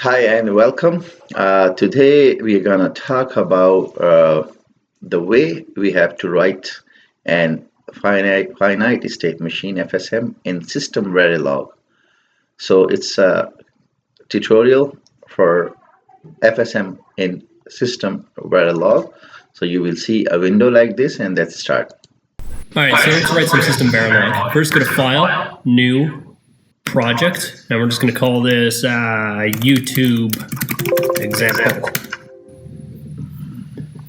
Hi and welcome. Today we are going to talk about the way we have to write an finite state machine FSM in System Verilog. So it's a tutorial for FSM in System Verilog. So you will see a window like this, and let's start. All right, so let's write some system Verilog. First, go to File, New, Project, and we're just going to call this YouTube example.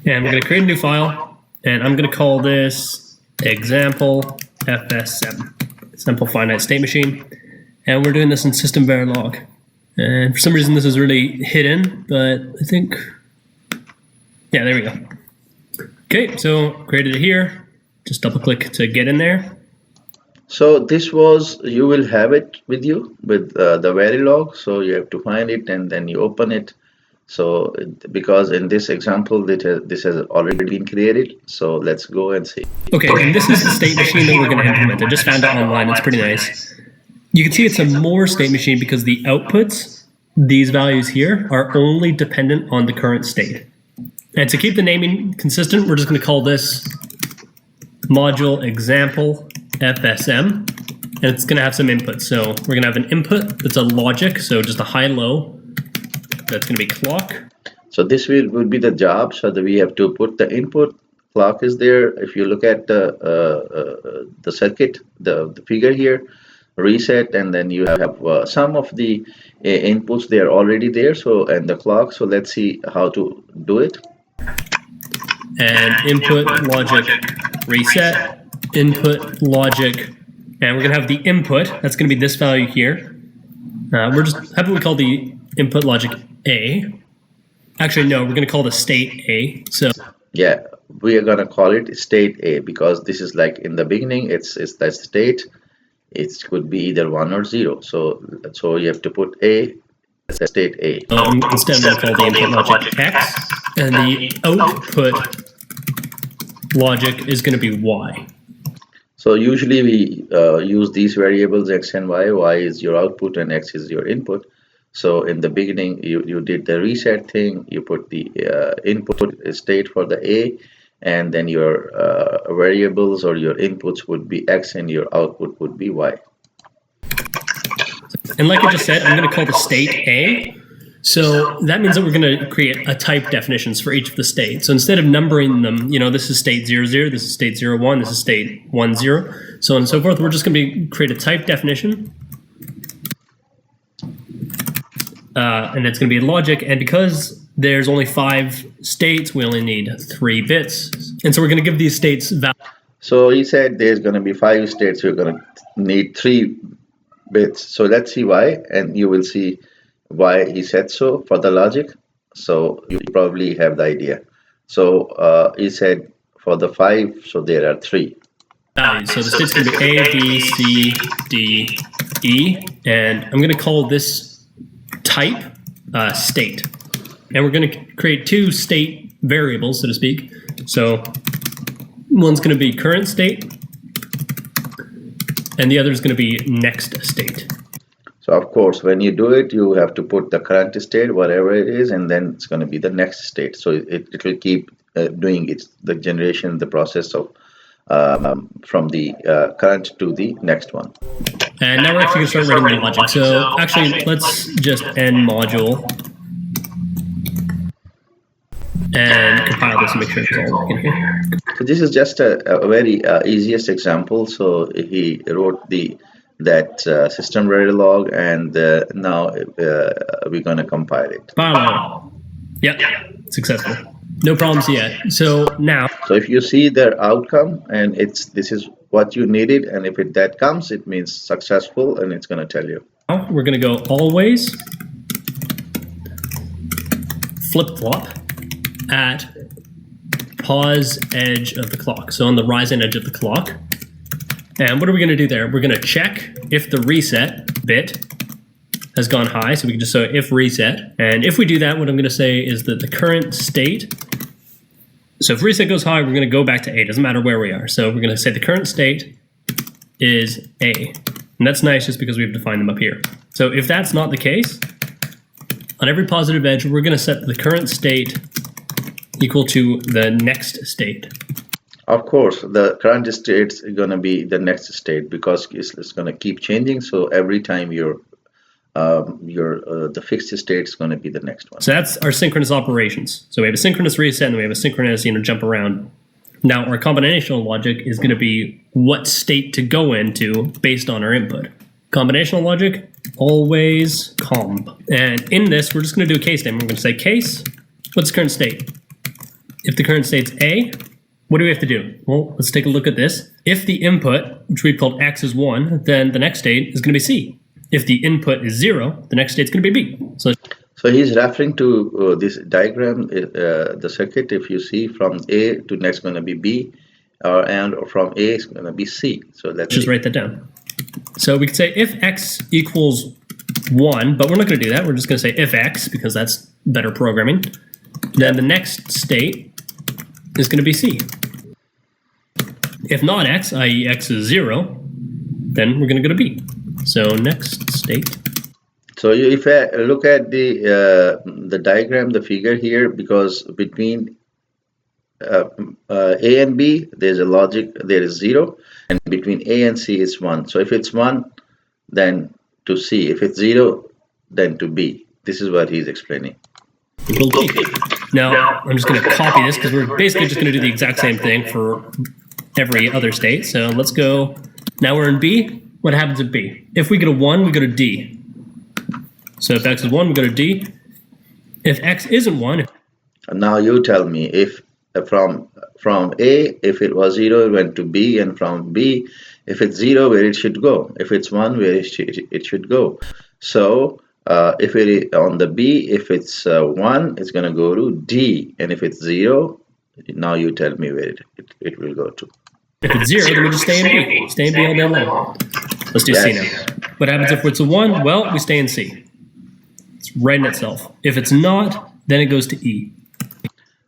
And we're going to create a new file, and I'm going to call this example FSM, Simple Finite State Machine. And we're doing this in System Verilog. And for some reason, this is really hidden, but I think, yeah, there we go. Okay, so created it here. Just double click to get in there. So this was, you will have it with you with the Verilog. So you have to find it and then you open it. So because in this example, this has already been created. So let's go and see. Okay, and this is the state machine that we're going to implement. I just found it online. It's pretty nice. You can see it's a more state machine because the outputs, these values here, are only dependent on the current state. And to keep the naming consistent, we're just going to call this module example FSM, and it's going to have some inputs. So we're going to have an input that's a logic, so just a high-low. That's going to be clock. So this will be the job. So that we have to put the input. Clock is there. If you look at the circuit, the figure here, reset, and then you have some of the inputs. They are already there. So and the clock. So let's see how to do it. And input logic reset, input logic, and we're going to have the input. That's going to be this value here. We're just, how about we call the input logic A? Actually, no, we're going to call the state A. So yeah, we are going to call it state A because this is like in the beginning, it's the state. It could be either 1 or 0. So you have to put A, state A. Instead, we'll call the input logic X, and the output logic is going to be Y. So usually we use these variables X and Y. Y is your output and X is your input. So in the beginning, you did the reset thing. You put the input state for the A, and then your variables or your inputs would be X and your output would be Y. And like I just said, I'm going to call the state A. So that means that we're going to create a type definitions for each of the states. So instead of numbering them, this is state 0, 0, this is state 0, 1, this is state 1, 0, so on and so forth. We're just going to create a type definition. And it's going to be logic. And because there's only 5 states, we only need 3 bits. And so we're going to give these states values. So he said there's going to be 5 states. We're going to need 3 bits. So let's see why, and you will see why he said so for the logic. So you probably have the idea. So he said for the 5, so there are 3 values. So the state's going to be A, B, C, D, E, and I'm going to call this type state. And we're going to create 2 state variables, so to speak. So one's going to be current state, and the other is going to be next state. So of course, when you do it, you have to put the current state, whatever it is, and then it's going to be the next state. So it will keep doing the generation, the process of from the current to the next one. And now we're actually going to start writing the logic. So actually, let's just end module and compile this and make sure it's all working here. So this is just a very easiest example. So he wrote that system Verilog, and now we're going to compile it. File. Yep, successful. No problems yet. So now. So if you see the outcome, and this is what you needed, and if that comes, it means successful, and it's going to tell you. Now we're going to go always flip-flop at pause edge of the clock. So on the rising edge of the clock. And what are we going to do there? We're going to check if the reset bit has gone high. So we can just say if reset. And if we do that, what I'm going to say is that the current state. So if reset goes high, we're going to go back to A. It doesn't matter where we are. So we're going to say the current state is A. And that's nice just because we've defined them up here. So if that's not the case, On every positive edge, we're going to set the current state equal to the next state. Of course, the current state is going to be the next state because it's going to keep changing. So every time the fixed state is going to be the next one. So that's our synchronous operations. So we have a synchronous reset and we have a synchronous, jump around. Now our combinational logic is going to be what state to go into based on our input. Combinational logic, always comb. And in this, we're just going to do a case statement. We're going to say case, what's the current state? If the current state's A, what do we have to do? Well, let's take a look at this. If the input, which we've called X, is 1, then the next state is going to be C. If the input is 0, the next state is going to be B. So he's referring to this diagram, the circuit. If you see from A to next going to be B, and from A is going to be C. So let's just write that down. So we could say if X equals 1, but we're not going to do that. We're just going to say if X, because that's better programming. Then the next state is going to be C. If not X, i.e. X is 0, then we're going to go to B. So next state. So if I look at the diagram, the figure here, because between A and B, there's a logic, there is 0, and between A and C is 1. So if it's 1, then to C. If it's 0, then to B. This is what he's explaining. Now, I'm just going to copy this because we're basically just going to do the exact same thing for every other state. So let's go. Now we're in B. What happens at B? If we get a 1, we go to D. So if X is 1, we go to D. If X isn't 1. Now you tell me, if from A, if it was 0, it went to B, and from B, if it's 0, where it should go? If it's 1, where it should go? So if it is on the B, if it's 1, it's going to go to D, and if it's 0, now you tell me where it will go to. If it's 0, then we just stay in B. Stay in B all day long. Let's do C now. What happens if it's a 1? Well, we stay in C. It's right in itself. If it's not, then it goes to E.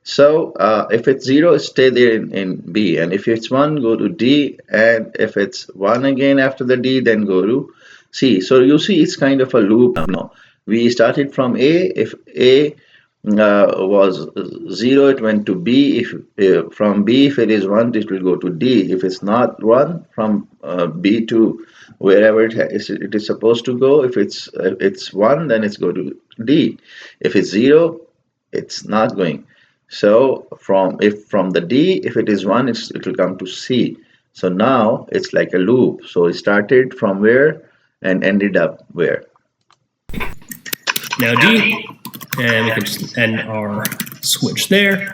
So if it's 0, stay there in B, and if it's 1, go to D, and if it's 1 again after the D, then go to C. So you see, it's kind of a loop now. We started from A. If A was 0, it went to B. If from B, if it is 1, it will go to D. If it's not 1, from B to wherever it is supposed to go. If it's 1, then it's go to D. If it's 0, it's not going. So from the D, if it is 1, it will come to C. So now it's like a loop. So it started from where and ended up where? Now D, and we can just end our switch there.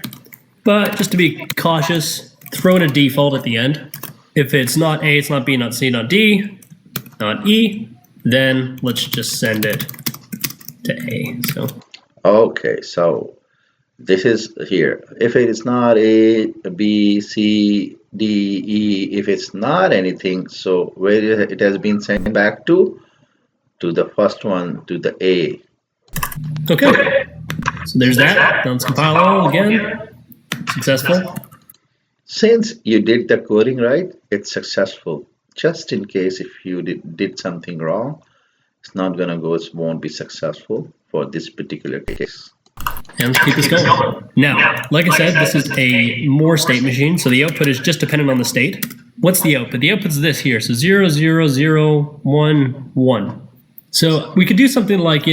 But just to be cautious, throw in a default at the end. If it's not A, it's not B, not C, not D, not E, then let's just send it to A. So okay, so this is here. If it is not A, B, C, D, E, if it's not anything, so where it has been sent back to the first one, to the A. Okay, so there's that. Now let's compile all again. Successful. Since you did the coding right, it's successful. Just in case if you did something wrong, it's not gonna go, it won't be successful for this particular case. And let's keep this going. Now, like I said, this is a more state machine, so the output is just dependent on the state. What's the output? The output's this here, so 0, 0, 0, 1, 1. So we could do something like,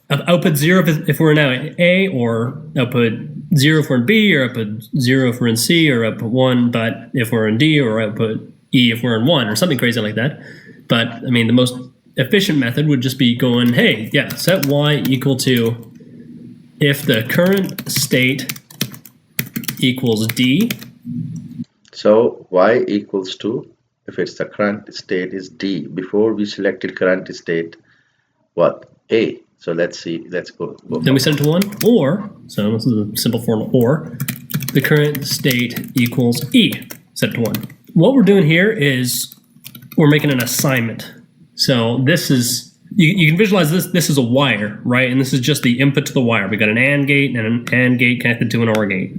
output 0 if we're now in A, or output 0 if we're in B, or output 0 if we're in C, or output 1 but if we're in D, or output E if we're in 1, or something crazy like that. But, I mean, the most efficient method would just be going, hey, yeah, set Y equal to if the current state equals D. So Y equals to, if it's the current state is D. Before we selected current state, what? A. So let's see, let's go. Then we set it to 1, or, so this is a simple form, or the current state equals E, set it to 1. What we're doing here is we're making an assignment. So this is, you can visualize this is a wire, right? And this is just the input to the wire. We got an AND gate and an AND gate connected to an OR gate.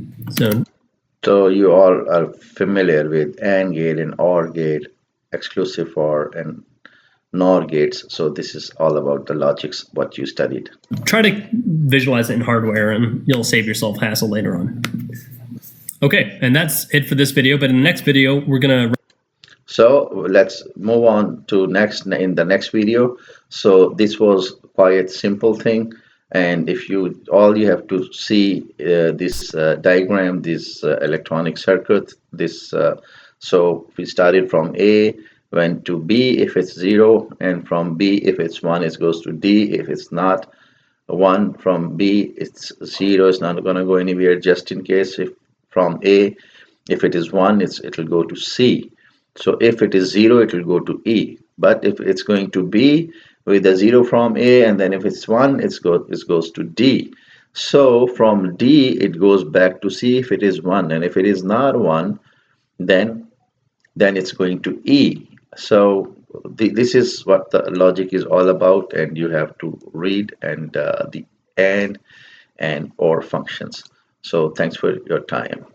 So you all are familiar with AND gate and OR gate, exclusive OR, and NOR gates. So this is all about the logics, what you studied. Try to visualize it in hardware and you'll save yourself hassle later on. Okay, and that's it for this video, but in the next video, we're gonna... So let's move on to in the next video. So this was quite simple thing. And if all you have to see this diagram, this electronic circuit, so we started from A, went to B if it's 0, and from B if it's 1 it goes to D. If it's not 1 from B it's 0, it's not going to go anywhere. Just in case, if from A if it is 1 it'll go to C. So if it is 0 it will go to E. But if it's going to B with a 0 from A, and then if it's 1 it goes to D. So from D it goes back to C if it is 1, and if it is not 1 then it's going to E. So this is what the logic is all about, and you have to read and the AND and OR functions. So thanks for your time.